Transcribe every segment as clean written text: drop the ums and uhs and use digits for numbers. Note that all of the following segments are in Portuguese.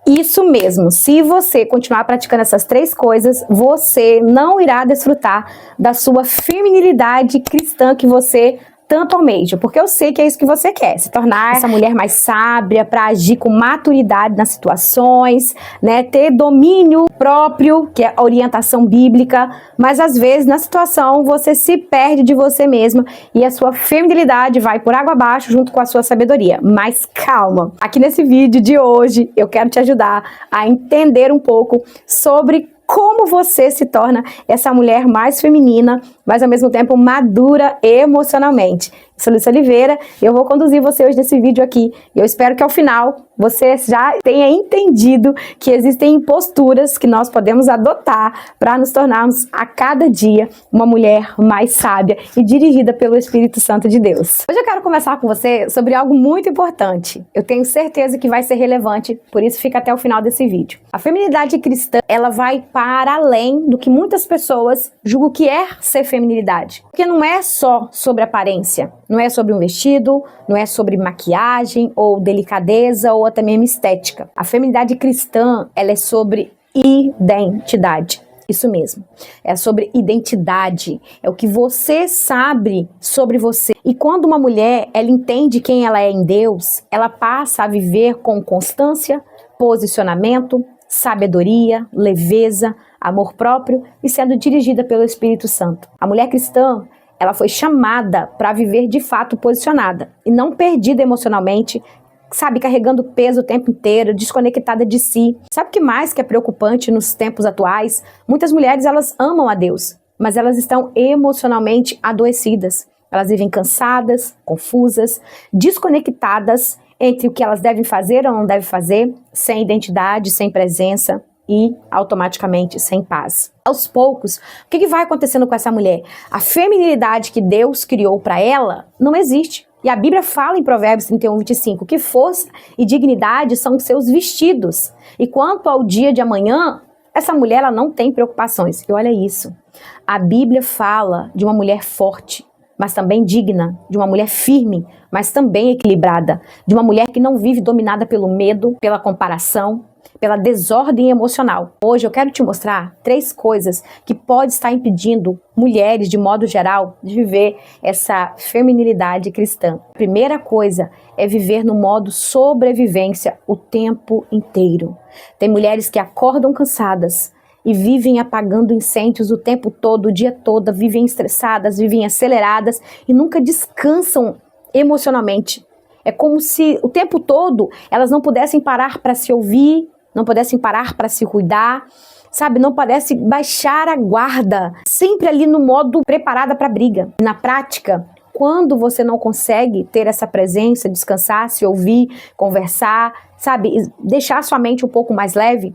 Isso mesmo, se você continuar praticando essas 3 coisas, você não irá desfrutar da sua feminilidade cristã que você tanto almeja, porque eu sei que é isso que você quer, se tornar essa mulher mais sábia, para agir com maturidade nas situações, né, ter domínio próprio, que é a orientação bíblica, mas às vezes na situação você se perde de você mesma e a sua feminilidade vai por água abaixo junto com a sua sabedoria. Mas calma, aqui nesse vídeo de hoje eu quero te ajudar a entender um pouco sobre como você se torna essa mulher mais feminina, mas ao mesmo tempo madura emocionalmente. Eu sou Lícia Oliveira e eu vou conduzir você hoje nesse vídeo aqui. Eu espero que ao final você já tenha entendido que existem posturas que nós podemos adotar para nos tornarmos a cada dia uma mulher mais sábia e dirigida pelo Espírito Santo de Deus. Hoje eu quero conversar com você sobre algo muito importante. Eu tenho certeza que vai ser relevante, por isso fica até o final desse vídeo. A feminilidade cristã, ela vai para além do que muitas pessoas julgam que é ser feminilidade. Porque não é só sobre aparência, não é sobre um vestido, não é sobre maquiagem ou delicadeza ou até mesmo estética. A feminilidade cristã, ela é sobre identidade. Isso mesmo, é sobre identidade, é o que você sabe sobre você. E quando uma mulher, ela entende quem ela é em Deus, ela passa a viver com constância, posicionamento, sabedoria, leveza, amor próprio e sendo dirigida pelo Espírito Santo. A mulher cristã, ela foi chamada para viver de fato posicionada e não perdida emocionalmente, sabe, carregando peso o tempo inteiro, desconectada de si. Sabe o que mais que é preocupante nos tempos atuais? Muitas mulheres, elas amam a Deus, mas elas estão emocionalmente adoecidas. Elas vivem cansadas, confusas, desconectadas entre o que elas devem fazer ou não devem fazer, sem identidade, sem presença e automaticamente sem paz. Aos poucos, o que vai acontecendo com essa mulher? A feminilidade que Deus criou para ela não existe. E a Bíblia fala em Provérbios 31:25 que força e dignidade são os seus vestidos. E quanto ao dia de amanhã, essa mulher ela não tem preocupações. E olha isso, a Bíblia fala de uma mulher forte, mas também digna, de uma mulher firme, mas também equilibrada, de uma mulher que não vive dominada pelo medo, pela comparação, pela desordem emocional. Hoje eu quero te mostrar 3 coisas que podem estar impedindo mulheres, de modo geral, de viver essa feminilidade cristã. A primeira coisa é viver no modo sobrevivência o tempo inteiro. Tem mulheres que acordam cansadas e vivem apagando incêndios o tempo todo, o dia todo, vivem estressadas, vivem aceleradas e nunca descansam emocionalmente. É como se o tempo todo elas não pudessem parar para se ouvir, não pudessem parar para se cuidar, sabe? Não pudessem baixar a guarda, sempre ali no modo preparada para a briga. Na prática, quando você não consegue ter essa presença, descansar, se ouvir, conversar, sabe? Deixar sua mente um pouco mais leve,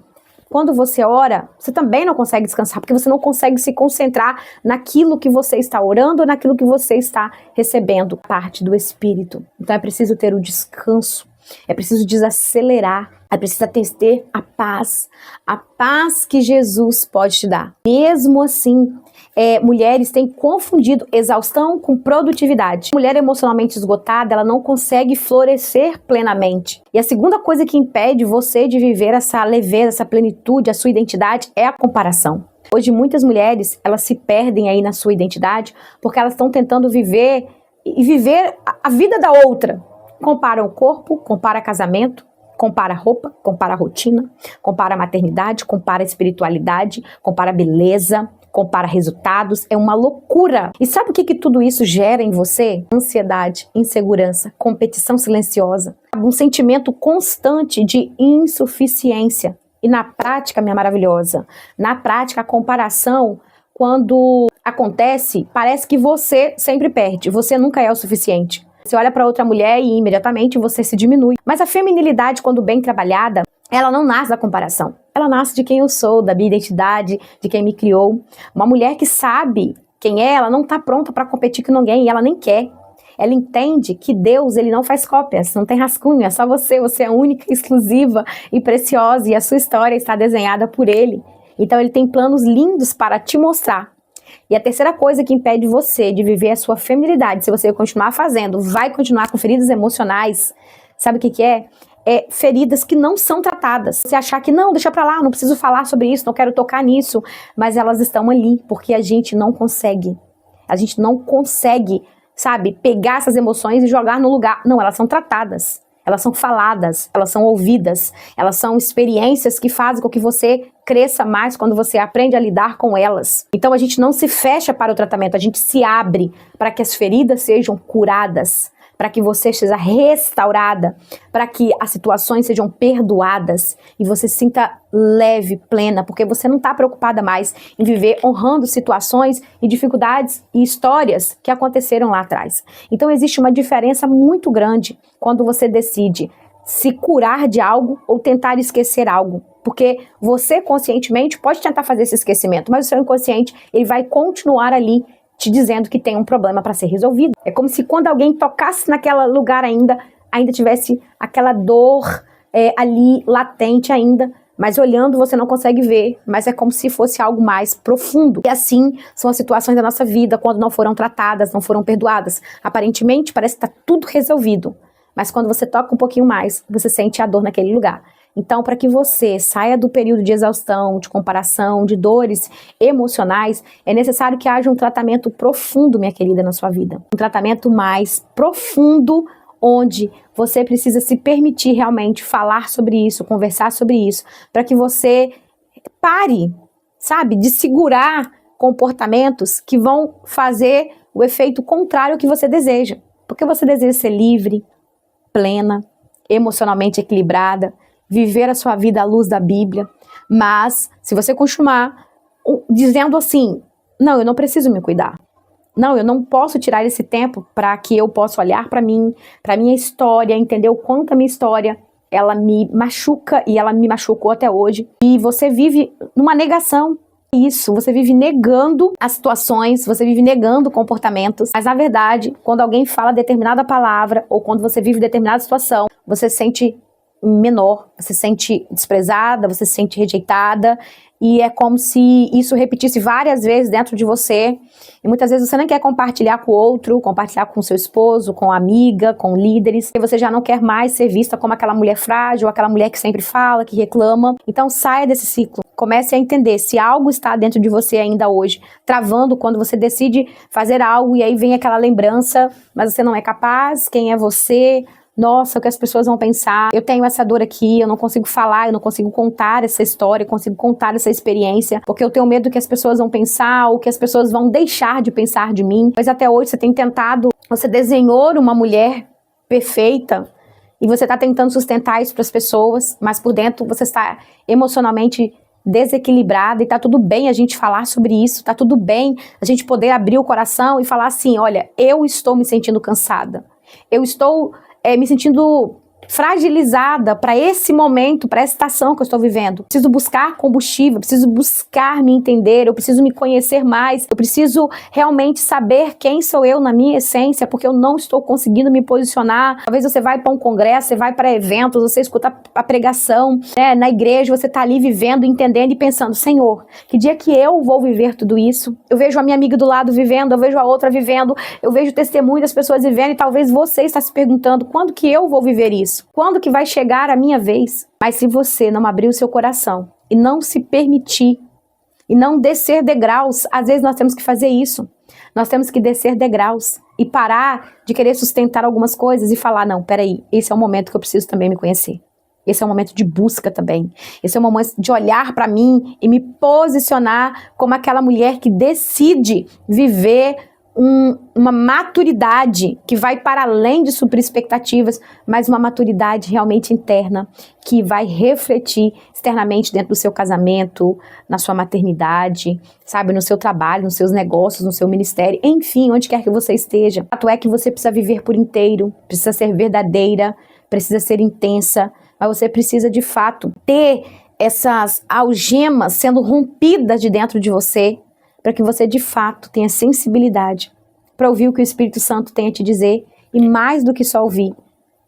quando você ora, você também não consegue descansar, porque você não consegue se concentrar naquilo que você está orando, naquilo que você está recebendo, parte do Espírito. Então é preciso ter o descanso, é preciso desacelerar, é preciso ter a paz que Jesus pode te dar. Mesmo assim, mulheres têm confundido exaustão com produtividade. Mulher emocionalmente esgotada, ela não consegue florescer plenamente. E a segunda coisa que impede você de viver essa leveza, essa plenitude, a sua identidade, é a comparação. Hoje muitas mulheres, elas se perdem aí na sua identidade porque elas estão tentando viver a vida da outra. Compara o corpo, compara casamento, compara roupa, compara rotina, compara maternidade, compara espiritualidade, compara beleza, compara resultados, é uma loucura. E sabe o que tudo isso gera em você? Ansiedade, insegurança, competição silenciosa, um sentimento constante de insuficiência. E na prática, minha maravilhosa, na prática a comparação, quando acontece, parece que você sempre perde, você nunca é o suficiente. Você olha para outra mulher e imediatamente você se diminui. Mas a feminilidade, quando bem trabalhada, ela não nasce da comparação. Ela nasce de quem eu sou, da minha identidade, de quem me criou. Uma mulher que sabe quem é, ela não está pronta para competir com ninguém e ela nem quer. Ela entende que Deus, ele não faz cópias, não tem rascunho, é só você é única, exclusiva e preciosa e a sua história está desenhada por ele. Então ele tem planos lindos para te mostrar. E a terceira coisa que impede você de viver a sua feminilidade, se você continuar fazendo, vai continuar com feridas emocionais, sabe o que é? feridas que não são tratadas. Você achar que não, deixa pra lá, não preciso falar sobre isso, não quero tocar nisso, mas elas estão ali porque a gente não consegue. A gente não consegue, sabe, pegar essas emoções e jogar no lugar. Não, elas são tratadas, elas são faladas, elas são ouvidas, elas são experiências que fazem com que você cresça mais quando você aprende a lidar com elas. Então a gente não se fecha para o tratamento, a gente se abre para que as feridas sejam curadas, para que você seja restaurada, para que as situações sejam perdoadas e você se sinta leve, plena, porque você não está preocupada mais em viver honrando situações e dificuldades e histórias que aconteceram lá atrás. Então existe uma diferença muito grande quando você decide se curar de algo ou tentar esquecer algo. Porque você conscientemente pode tentar fazer esse esquecimento, mas o seu inconsciente ele vai continuar ali te dizendo que tem um problema para ser resolvido. É como se quando alguém tocasse naquele lugar ainda tivesse aquela dor ali latente ainda, mas olhando você não consegue ver, mas é como se fosse algo mais profundo. E assim são as situações da nossa vida quando não foram tratadas, não foram perdoadas. Aparentemente parece que está tudo resolvido, mas quando você toca um pouquinho mais, você sente a dor naquele lugar. Então, para que você saia do período de exaustão, de comparação, de dores emocionais, é necessário que haja um tratamento profundo, minha querida, na sua vida. Um tratamento mais profundo, onde você precisa se permitir realmente falar sobre isso, conversar sobre isso, para que você pare, sabe, de segurar comportamentos que vão fazer o efeito contrário ao que você deseja. Porque você deseja ser livre, plena, emocionalmente equilibrada, viver a sua vida à luz da Bíblia, mas se você continuar dizendo assim, não, eu não preciso me cuidar, não, eu não posso tirar esse tempo para que eu possa olhar para mim, para minha história, entender o quanto a minha história, ela me machuca e ela me machucou até hoje, e você vive numa negação. Isso, você vive negando as situações, você vive negando comportamentos, mas na verdade, quando alguém fala determinada palavra, ou quando você vive determinada situação, você se sente menor, você se sente desprezada, você se sente rejeitada, e é como se isso repetisse várias vezes dentro de você, e muitas vezes você não quer compartilhar com o outro, compartilhar com seu esposo, com a amiga, com líderes, e você já não quer mais ser vista como aquela mulher frágil, aquela mulher que sempre fala, que reclama. Então saia desse ciclo, comece a entender se algo está dentro de você ainda hoje, travando quando você decide fazer algo, e aí vem aquela lembrança, mas você não é capaz, quem é você? Nossa, o que as pessoas vão pensar, eu tenho essa dor aqui, eu não consigo falar, eu não consigo contar essa história, eu consigo contar essa experiência, porque eu tenho medo do que as pessoas vão pensar, ou que as pessoas vão deixar de pensar de mim. Mas até hoje você tem tentado, você desenhou uma mulher perfeita, e você está tentando sustentar isso para as pessoas, mas por dentro você está emocionalmente desequilibrada, e tá tudo bem a gente falar sobre isso, tá tudo bem a gente poder abrir o coração e falar assim, olha, eu estou me sentindo cansada, eu estou me sentindo fragilizada para esse momento, para essa estação que eu estou vivendo. Preciso buscar combustível, preciso buscar me entender, eu preciso me conhecer mais, eu preciso realmente saber quem sou eu na minha essência, porque eu não estou conseguindo me posicionar. Talvez você vai para um congresso, você vai para eventos, você escuta a pregação, né, na igreja, você está ali vivendo, entendendo e pensando, Senhor, que dia que eu vou viver tudo isso? Eu vejo a minha amiga do lado vivendo, eu vejo a outra vivendo, eu vejo o testemunho das pessoas vivendo, e talvez você está se perguntando, quando que eu vou viver isso? Quando que vai chegar a minha vez? Mas se você não abrir o seu coração e não se permitir e não descer degraus, às vezes nós temos que fazer isso. Nós temos que descer degraus e parar de querer sustentar algumas coisas e falar, não, peraí, esse é o momento que eu preciso também me conhecer. Esse é um momento de busca também. Esse é um momento de olhar para mim e me posicionar como aquela mulher que decide viver uma maturidade que vai para além de suprir expectativas, mas uma maturidade realmente interna que vai refletir externamente dentro do seu casamento, na sua maternidade, sabe, no seu trabalho, nos seus negócios, no seu ministério, enfim, onde quer que você esteja. O fato é que você precisa viver por inteiro, precisa ser verdadeira, precisa ser intensa, mas você precisa de fato ter essas algemas sendo rompidas de dentro de você, para que você de fato tenha sensibilidade para ouvir o que o Espírito Santo tem a te dizer, e mais do que só ouvir,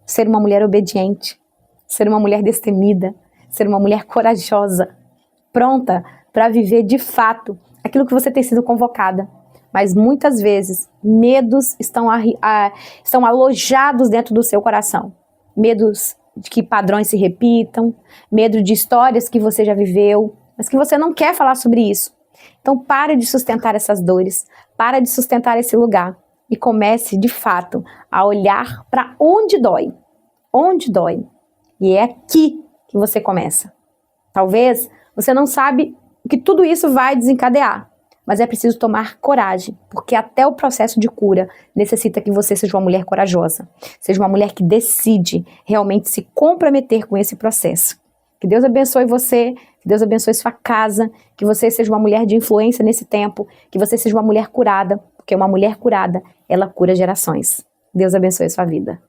ser uma mulher obediente, ser uma mulher destemida, ser uma mulher corajosa, pronta para viver de fato aquilo que você tem sido convocada. Mas muitas vezes medos estão alojados dentro do seu coração, medos de que padrões se repitam, medo de histórias que você já viveu, mas que você não quer falar sobre isso. Então pare de sustentar essas dores, para de sustentar esse lugar e comece de fato a olhar para onde dói. Onde dói. E é aqui que você começa. Talvez você não sabe o que tudo isso vai desencadear, mas é preciso tomar coragem, porque até o processo de cura necessita que você seja uma mulher corajosa, seja uma mulher que decide realmente se comprometer com esse processo. Que Deus abençoe você, que Deus abençoe sua casa, que você seja uma mulher de influência nesse tempo, que você seja uma mulher curada, porque uma mulher curada, ela cura gerações. Deus abençoe sua vida.